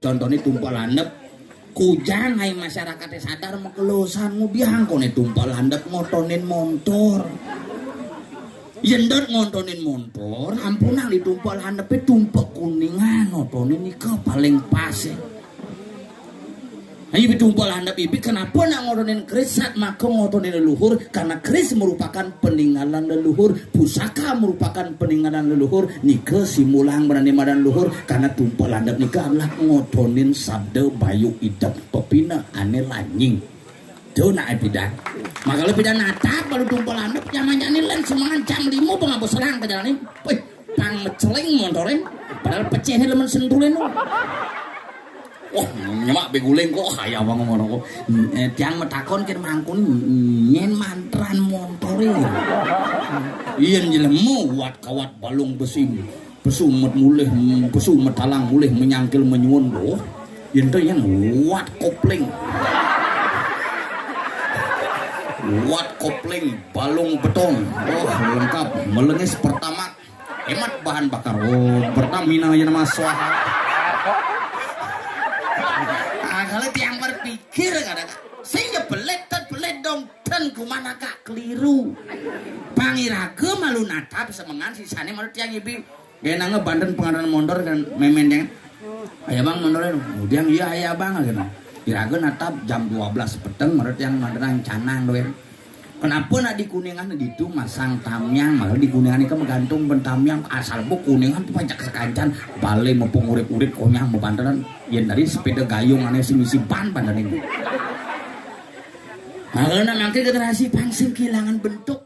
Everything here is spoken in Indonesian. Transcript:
contohnya tumpal landep kujang hai masyarakatnya sadar mekelosan ngudiang kone tumpal landep ngotonin motor yendot ngontonin motor ampunang di tumpal landep tumpek kuningan ngotonin nikah paling pas ya Ibi tumpal handap ibi kenapa nak ngotonin keris saat maka ngotonin leluhur karena keris merupakan peninggalan leluhur pusaka merupakan peninggalan leluhur nikah simulang berani madan leluhur karena tumpal handap nikah adalah ngotonin sabda bayu idap pepina ane lanying itu nak epidan maka lebih dan natap baru tumpal handap nyamannya ini lain semangat jam 5 pengabos serang ke jalan ini pang meceleng motorin padahal pecahnya lemen sentulin wah, nyemak beguling kok kaya bang ngono kok. Tiang metakon kira mangkun nyen mantran montore. Yen jelemu wat kawat balung besi. Pesumet mulih, pesumet talang mulih menyangkil menyuwun doh. Yen teh yang wat kopling. Wat kopling balung beton. Oh, lengkap melengis pertama. Hemat bahan bakar. Oh, Pertamina yang nama Swaha. Kalau tiang berpikir kadang sehingga belet dong dan kumana kak keliru pangiraga malu natap semengan sisane malu tiang ibi genangnya banten pengaruh mondor dan memendeng ayah bang mondornya kemudian iya ayah bang gitu iraga natap jam 12 peteng malu tiang mandaran canang doang kenapa nak di kuningan itu masang tamyang malah di kuningan itu menggantung bentamyang asal bu kuningan tuh pajak sekancan balik mempung urip-urip konyang membantaran yang dari sepeda gayung aneh si misi ban pandan itu. Nah, nanti generasi pangsil kehilangan bentuk